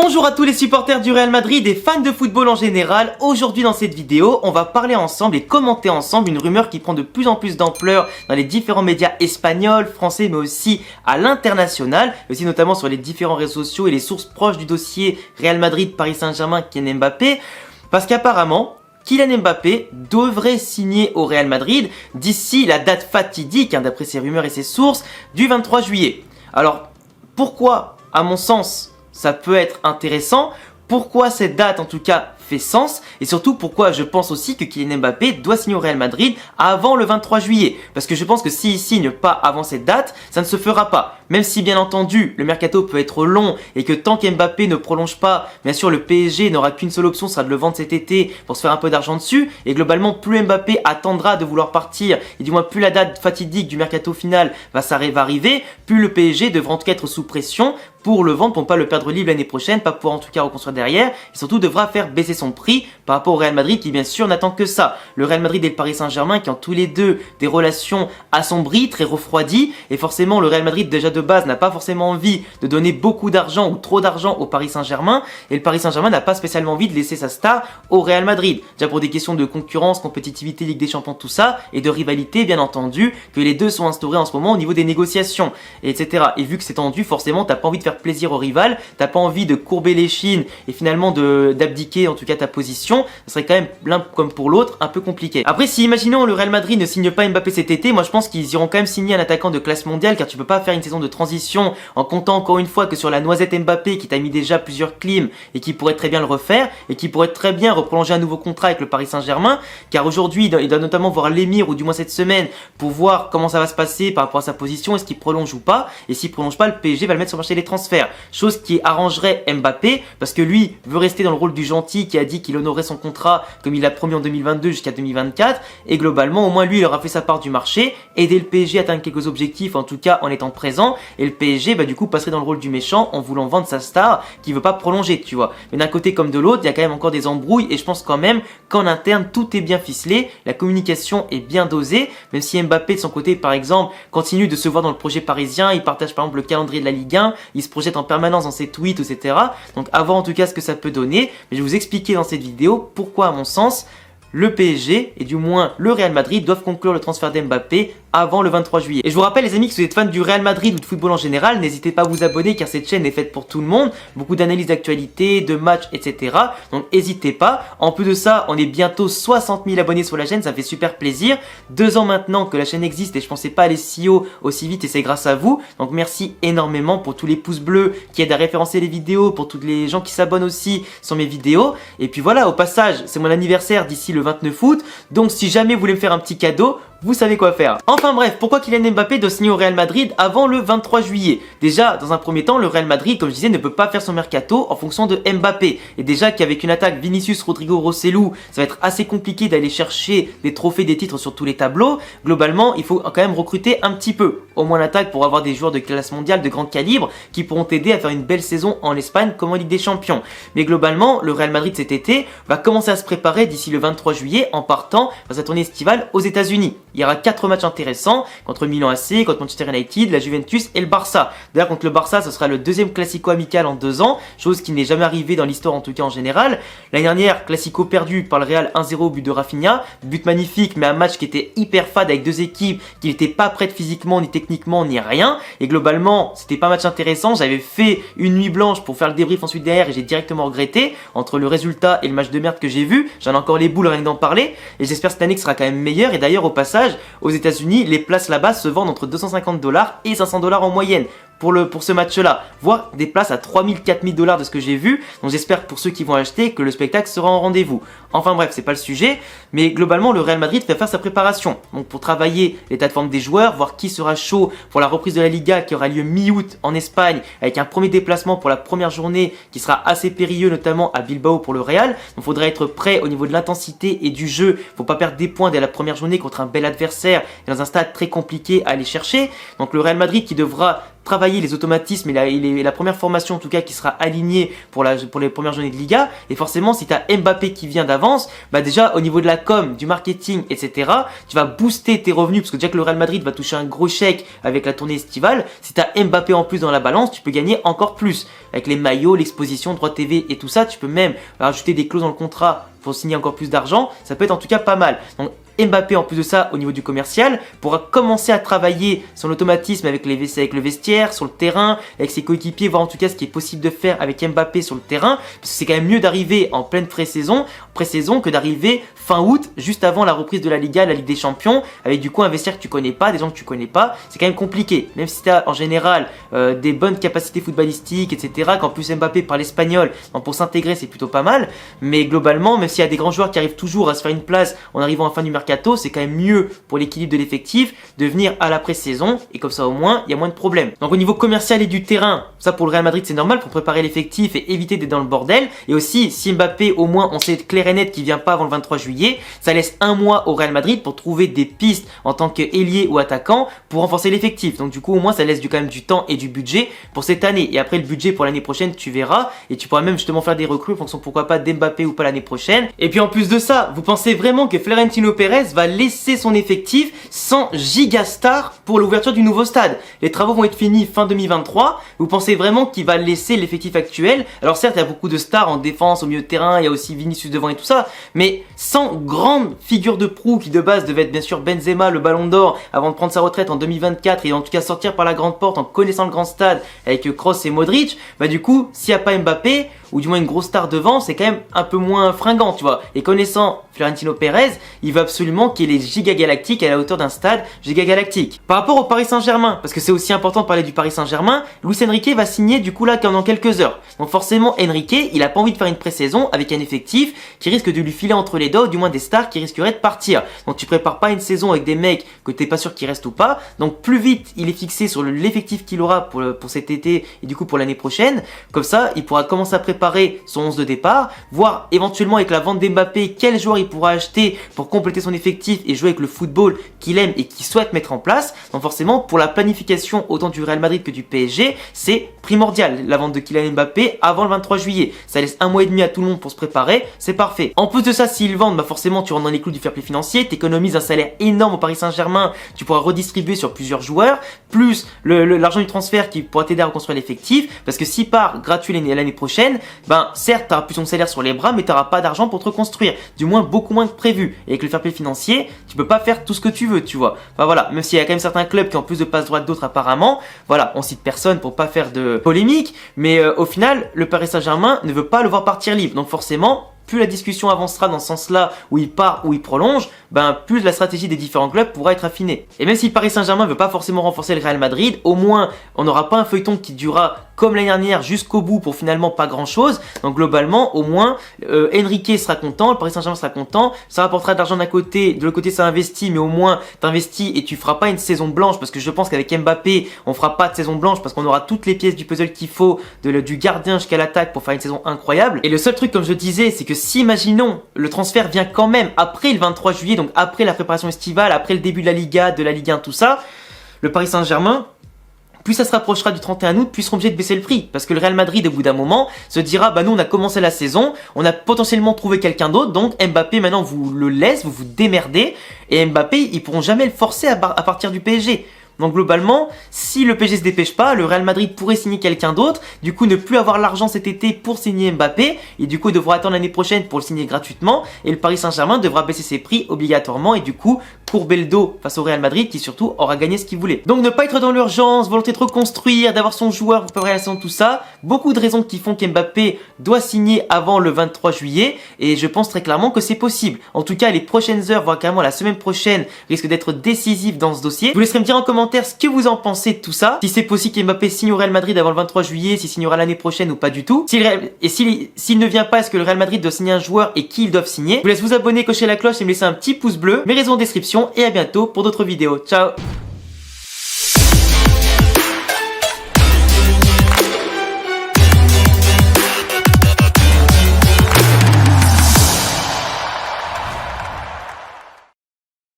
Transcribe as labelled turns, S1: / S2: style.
S1: Bonjour à tous les supporters du Real Madrid et fans de football en général. Aujourd'hui dans cette vidéo, on va parler ensemble et commenter ensemble une rumeur qui prend de plus en plus d'ampleur dans les différents médias espagnols, français mais aussi à l'international, aussi notamment sur les différents réseaux sociaux et les sources proches du dossier Real Madrid-Paris Saint-Germain Kylian Mbappé. Parce qu'apparemment, Kylian Mbappé devrait signer au Real Madrid d'ici la date fatidique, d'après ses rumeurs et ses sources, du 23 juillet. Alors, pourquoi, à mon sens, ça peut être intéressant? Pourquoi cette date en tout cas fait sens? Et surtout pourquoi je pense aussi que Kylian Mbappé doit signer au Real Madrid avant le 23 juillet? Parce que je pense que s'il signe pas avant cette date, ça ne se fera pas. Même si bien entendu le mercato peut être long et que tant qu'Mbappé ne prolonge pas, bien sûr le PSG n'aura qu'une seule option, ce sera de le vendre cet été pour se faire un peu d'argent dessus. Et globalement plus Mbappé attendra de vouloir partir, et du moins plus la date fatidique du mercato final va arriver, plus le PSG devra en tout cas être sous pression pour le vendre, pour ne pas le perdre libre l'année prochaine, pas pouvoir en tout cas reconstruire derrière, et surtout devra faire baisser son prix par rapport au Real Madrid qui bien sûr n'attend que ça. Le Real Madrid et le Paris Saint-Germain qui ont tous les deux des relations assombries, très refroidies, et forcément le Real Madrid déjà de base n'a pas forcément envie de donner beaucoup d'argent ou trop d'argent au Paris Saint-Germain, et le Paris Saint-Germain n'a pas spécialement envie de laisser sa star au Real Madrid. Déjà pour des questions de concurrence, compétitivité, Ligue des Champions, tout ça, et de rivalité bien entendu, que les deux sont instaurés en ce moment au niveau des négociations, etc. Et vu que c'est tendu, forcément t'as pas envie de faire plaisir au rival, t'as pas envie de courber les chines et finalement d'abdiquer en tout cas ta position, ça serait quand même l'un comme pour l'autre un peu compliqué. Après si imaginons le Real Madrid ne signe pas Mbappé cet été, moi je pense qu'ils iront quand même signer un attaquant de classe mondiale, car tu peux pas faire une saison de transition en comptant encore une fois que sur la noisette Mbappé qui t'a mis déjà plusieurs clims et qui pourrait très bien le refaire et qui pourrait très bien reprolonger un nouveau contrat avec le Paris Saint-Germain, car aujourd'hui il doit notamment voir l'émir ou du moins cette semaine pour voir comment ça va se passer par rapport à sa position, est-ce qu'il prolonge ou pas, et s'il prolonge pas le PSG va le mettre sur le marché des transferts. Chose qui arrangerait Mbappé parce que lui veut rester dans le rôle du gentil qui a dit qu'il honorait son contrat comme il l'a promis en 2022 jusqu'à 2024, et globalement au moins lui il aura fait sa part du marché, aider le PSG à atteindre quelques objectifs en tout cas en étant présent, et le PSG du coup passerait dans le rôle du méchant en voulant vendre sa star qui veut pas prolonger, tu vois. Mais d'un côté comme de l'autre il y a quand même encore des embrouilles, et je pense quand même qu'en interne tout est bien ficelé, la communication est bien dosée, même si Mbappé de son côté par exemple continue de se voir dans le projet parisien, il partage par exemple le calendrier de la Ligue 1, il se projette en permanence dans ses tweets, etc. Donc à voir en tout cas ce que ça peut donner, mais je vais vous expliquer dans cette vidéo pourquoi à mon sens le PSG et du moins le Real Madrid doivent conclure le transfert d'Mbappé avant le 23 juillet. Et je vous rappelle les amis que si vous êtes fans du Real Madrid ou de football en général, n'hésitez pas à vous abonner car cette chaîne est faite pour tout le monde, beaucoup d'analyses d'actualité, de matchs, etc. Donc n'hésitez pas. En plus de ça, on est bientôt 60 000 abonnés sur la chaîne, ça fait super plaisir. 2 ans maintenant que la chaîne existe et je pensais pas aller si haut aussi vite, et c'est grâce à vous. Donc merci énormément pour tous les pouces bleus qui aident à référencer les vidéos, pour tous les gens qui s'abonnent aussi sur mes vidéos. Et puis voilà, au passage, c'est mon anniversaire d'ici le 29 août, donc si jamais vous voulez me faire un petit cadeau, vous savez quoi faire. Enfin bref, pourquoi Kylian Mbappé doit signer au Real Madrid avant le 23 juillet? Déjà, dans un premier temps, le Real Madrid, comme je disais, ne peut pas faire son mercato en fonction de Mbappé. Et déjà qu'avec une attaque Vinicius, Rodrigo, Rosselló, ça va être assez compliqué d'aller chercher des trophées, des titres sur tous les tableaux. Globalement, il faut quand même recruter un petit peu, au moins l'attaque, pour avoir des joueurs de classe mondiale de grand calibre qui pourront t'aider à faire une belle saison en Espagne comme en Ligue des Champions. Mais globalement, le Real Madrid cet été va commencer à se préparer d'ici le 23 juillet en partant dans sa tournée estivale aux États-Unis. Il y aura 4 matchs intéressants contre Milan AC, contre Manchester United, la Juventus et le Barça. D'ailleurs contre le Barça ce sera le deuxième classico amical en 2 ans, chose qui n'est jamais arrivée dans l'histoire en tout cas en général. L'année dernière, classico perdu par le Real 1-0 au but de Rafinha, but magnifique mais un match qui était hyper fade avec 2 équipes qui n'étaient pas prêtes physiquement ni techniquement ni rien, et globalement c'était pas un match intéressant. J'avais fait une nuit blanche pour faire le débrief ensuite derrière et j'ai directement regretté entre le résultat et le match de merde que j'ai vu. J'en ai encore les boules rien que d'en parler, et j'espère cette année que ce sera quand même meilleur. Et d'ailleurs au passage, aux États-Unis, les places là-bas se vendent entre 250 $ et 500 $ en moyenne pour ce match-là, voire des places à 3000 4000 $ de ce que j'ai vu. Donc j'espère pour ceux qui vont acheter que le spectacle sera en rendez-vous. Enfin bref, c'est pas le sujet, mais globalement le Real Madrid va faire sa préparation. Donc pour travailler l'état de forme des joueurs, voir qui sera chaud pour la reprise de la Liga qui aura lieu mi-août en Espagne, avec un premier déplacement pour la première journée qui sera assez périlleux, notamment à Bilbao pour le Real. Donc il faudra être prêt au niveau de l'intensité et du jeu. Faut pas perdre des points dès la première journée contre un bel adversaire et dans un stade très compliqué à aller chercher. Donc le Real Madrid qui devra travailler les automatismes et la première formation en tout cas qui sera alignée pour les premières journées de Liga. Et forcément, si tu as Mbappé qui vient d'avance, bah déjà au niveau de la com, du marketing, etc., tu vas booster tes revenus parce que déjà que le Real Madrid va toucher un gros chèque avec la tournée estivale. Si tu as Mbappé en plus dans la balance, tu peux gagner encore plus avec les maillots, l'exposition, droit TV et tout ça. Tu peux même rajouter des clauses dans le contrat pour signer encore plus d'argent. Ça peut être en tout cas pas mal. Donc Mbappé, en plus de ça, au niveau du commercial, pourra commencer à travailler son automatisme avec le vestiaire, sur le terrain, avec ses coéquipiers, voir en tout cas ce qui est possible de faire avec Mbappé sur le terrain. Parce que c'est quand même mieux d'arriver en pleine pré-saison que d'arriver fin août, juste avant la reprise de la Liga, la Ligue des Champions, avec du coup un vestiaire que tu connais pas, des gens que tu connais pas. C'est quand même compliqué. Même si tu as en général des bonnes capacités footballistiques, etc., qu'en plus Mbappé parle espagnol, donc pour s'intégrer, c'est plutôt pas mal. Mais globalement, même s'il y a des grands joueurs qui arrivent toujours à se faire une place en arrivant en fin du mercato, c'est quand même mieux pour l'équilibre de l'effectif de venir à la pré-saison et comme ça au moins il y a moins de problèmes. Donc au niveau commercial et du terrain, ça pour le Real Madrid c'est normal pour préparer l'effectif et éviter d'être dans le bordel. Et aussi si Mbappé au moins on sait clair et net qu'il vient pas avant le 23 juillet, ça laisse un mois au Real Madrid pour trouver des pistes en tant qu'ailier ou attaquant pour renforcer l'effectif. Donc du coup au moins ça laisse quand même du temps et du budget pour cette année. Et après le budget pour l'année prochaine tu verras et tu pourras même justement faire des recrues en fonction pourquoi pas d'Mbappé ou pas l'année prochaine. Et puis en plus de ça, vous pensez vraiment que Florentino Pérez va laisser son effectif sans gigastar pour l'ouverture du nouveau stade? Les travaux vont être finis fin 2023. Vous pensez vraiment qu'il va laisser l'effectif actuel? Alors certes, il y a beaucoup de stars en défense, au milieu de terrain, il y a aussi Vinicius devant et tout ça, mais sans grande figure de proue qui de base devait être bien sûr Benzema, le Ballon d'Or, avant de prendre sa retraite en 2024 et en tout cas sortir par la grande porte en connaissant le grand stade avec Kroos et Modric, bah du coup, s'il n'y a pas Mbappé, ou du moins une grosse star devant, c'est quand même un peu moins fringant, tu vois. Et connaissant Florentino Pérez, il veut absolument qu'il y ait les gigagalactiques à la hauteur d'un stade gigagalactique. Par rapport au Paris Saint-Germain, parce que c'est aussi important de parler du Paris Saint-Germain, Luis Enrique va signer du coup là comme dans quelques heures. Donc forcément Enrique, il a pas envie de faire une pré-saison avec un effectif qui risque de lui filer entre les doigts, ou du moins des stars qui risqueraient de partir. Donc tu prépares pas une saison avec des mecs que t'es pas sûr qu'ils restent ou pas. Donc plus vite il est fixé sur l'effectif qu'il aura pour cet été et du coup pour l'année prochaine, comme ça il pourra commencer à préparer son 11 de départ, voir éventuellement avec la vente d'Mbappé quel joueur il pourra acheter pour compléter son effectif et jouer avec le football qu'il aime et qu'il souhaite mettre en place. Donc forcément pour la planification autant du Real Madrid que du PSG, c'est primordial la vente de Kylian Mbappé avant le 23 juillet. Ça laisse un mois et demi à tout le monde pour se préparer, c'est parfait. En plus de ça, s'ils vendent, bah forcément tu rentres dans les clous du fair play financier, t'économises un salaire énorme au Paris Saint-Germain, tu pourras redistribuer sur plusieurs joueurs, plus l'argent du transfert qui pourra t'aider à reconstruire l'effectif, parce que s'il part gratuit l'année prochaine, ben certes tu auras plus ton salaire sur les bras mais tu n'auras pas d'argent pour te reconstruire, du moins beaucoup moins que prévu. Et avec le fair play financier, tu peux pas faire tout ce que tu veux, tu vois. Enfin voilà, même s'il y a quand même certains clubs qui ont plus de passe droite d'autres apparemment, voilà, on cite personne pour pas faire de polémique, mais au final, le Paris Saint-Germain ne veut pas le voir partir libre, donc forcément, plus la discussion avancera dans ce sens-là où il part, où il prolonge, ben plus la stratégie des différents clubs pourra être affinée. Et même si le Paris Saint-Germain veut pas forcément renforcer le Real Madrid, au moins on n'aura pas un feuilleton qui durera comme l'année dernière jusqu'au bout pour finalement pas grand-chose. Donc globalement, au moins Enrique sera content, le Paris Saint-Germain sera content, ça rapportera de l'argent d'un côté, de l'autre côté ça investit, mais au moins t'investis et tu feras pas une saison blanche, parce que je pense qu'avec Mbappé, on fera pas de saison blanche parce qu'on aura toutes les pièces du puzzle qu'il faut, du gardien jusqu'à l'attaque pour faire une saison incroyable. Et le seul truc, comme je disais, c'est que si imaginons le transfert vient quand même après le 23 juillet, donc après la préparation estivale, après le début de la Liga, de la Ligue 1, tout ça, le Paris Saint-Germain, plus ça se rapprochera du 31 août, plus ils seront obligés de baisser le prix. Parce que le Real Madrid, au bout d'un moment, se dira, bah nous on a commencé la saison, on a potentiellement trouvé quelqu'un d'autre, donc Mbappé maintenant vous le laisse, vous vous démerdez, et Mbappé, ils pourront jamais le forcer à partir du PSG. Donc globalement, si le PSG se dépêche pas, le Real Madrid pourrait signer quelqu'un d'autre, du coup ne plus avoir l'argent cet été pour signer Mbappé, et du coup devra attendre l'année prochaine pour le signer gratuitement, et le Paris Saint-Germain devra baisser ses prix obligatoirement, et du coup courber le dos face au Real Madrid qui surtout aura gagné ce qu'il voulait. Donc ne pas être dans l'urgence, volonté de reconstruire, d'avoir son joueur pour préparer la saison, tout ça, beaucoup de raisons qui font qu'Mbappé doit signer avant le 23 juillet, et je pense très clairement que c'est possible. En tout cas, les prochaines heures, voire carrément la semaine prochaine, risquent d'être décisives dans ce dossier. Je vous laisserai me dire en commentaire ce que vous en pensez de tout ça. Si c'est possible qu'Mbappé signe au Real Madrid avant le 23 juillet, s'il signera l'année prochaine ou pas du tout. S'il ne vient pas, est-ce que le Real Madrid doit signer un joueur et qui ils doivent signer? Je vous laisse vous abonner, cocher la cloche et me laisser un petit pouce bleu. Mes réseaux en description et à bientôt pour d'autres vidéos. Ciao!